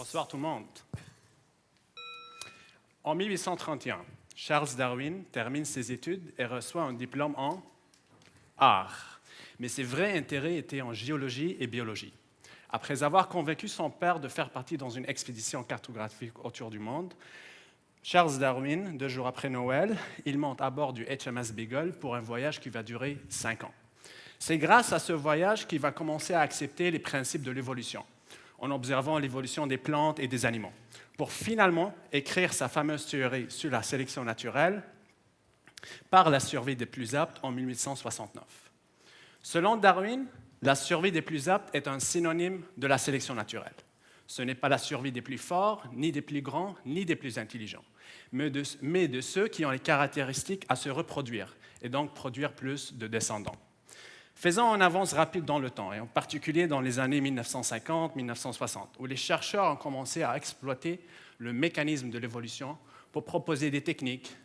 Bonsoir tout le monde. En 1831, Charles Darwin termine ses études et reçoit un diplôme en art. Mais ses vrais intérêts étaient en géologie et biologie. Après avoir convaincu son père de faire partie dans une expédition cartographique autour du monde, Charles Darwin, 2 jours après Noël, il monte à bord du HMS Beagle pour un voyage qui va durer 5 ans. C'est grâce à ce voyage qu'il va commencer à accepter les principes de l'évolution, en observant l'évolution des plantes et des animaux, pour finalement écrire sa fameuse théorie sur la sélection naturelle par la survie des plus aptes en 1869. Selon Darwin, la survie des plus aptes est un synonyme de la sélection naturelle. Ce n'est pas la survie des plus forts, ni des plus grands, ni des plus intelligents, mais de ceux qui ont les caractéristiques à se reproduire et donc produire plus de descendants. Faisant une avance rapide dans le temps, et en particulier dans les années 1950-1960, où les chercheurs ont commencé à exploiter le mécanisme de l'évolution pour proposer des techniques,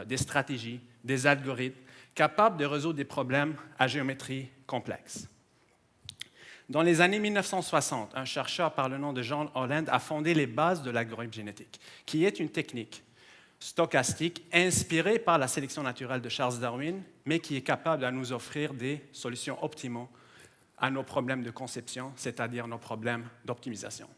des stratégies, des algorithmes capables de résoudre des problèmes à géométrie complexe. Dans les années 1960, un chercheur par le nom de John Holland a fondé les bases de l'algorithme génétique, qui est une technique stochastique inspirée par la sélection naturelle de Charles Darwin, mais qui est capable de nous offrir des solutions optimales à nos problèmes de conception, c'est-à-dire nos problèmes d'optimisation.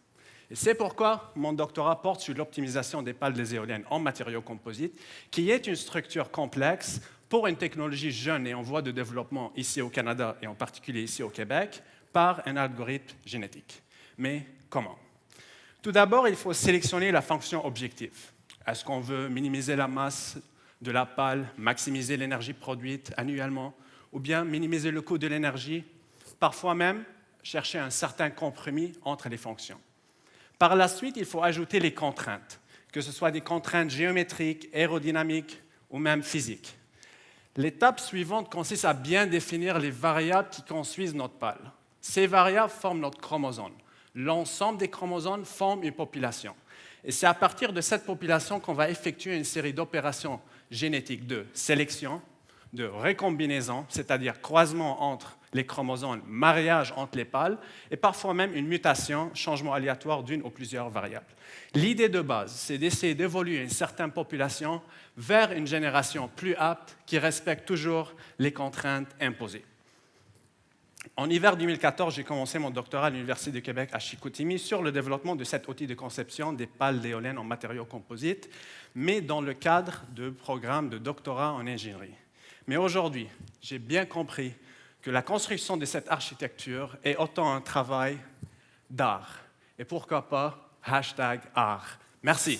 Et c'est pourquoi mon doctorat porte sur l'optimisation des pales des éoliennes en matériaux composites, qui est une structure complexe pour une technologie jeune et en voie de développement ici au Canada et en particulier ici au Québec, par un algorithme génétique. Mais comment? Tout d'abord, il faut sélectionner la fonction objective. Est-ce qu'on veut minimiser la masse de la pale, maximiser l'énergie produite annuellement, ou bien minimiser le coût de l'énergie, parfois même chercher un certain compromis entre les fonctions. Par la suite, il faut ajouter les contraintes, que ce soit des contraintes géométriques, aérodynamiques ou même physiques. L'étape suivante consiste à bien définir les variables qui construisent notre pale. Ces variables forment notre chromosome. L'ensemble des chromosomes forment une population. Et c'est à partir de cette population qu'on va effectuer une série d'opérations génétiques de sélection, de récombinaison, c'est-à-dire croisement entre les chromosomes, mariage entre les pales, et parfois même une mutation, changement aléatoire d'une ou plusieurs variables. L'idée de base, c'est d'essayer d'évoluer une certaine population vers une génération plus apte qui respecte toujours les contraintes imposées. En hiver 2014, j'ai commencé mon doctorat à l'Université du Québec à Chicoutimi sur le développement de cet outil de conception des pales d'éoliennes en matériaux composites, mais dans le cadre de programmes de doctorat en ingénierie. Mais aujourd'hui, j'ai bien compris que la construction de cette architecture est autant un travail d'art. Et pourquoi pas #art. Merci.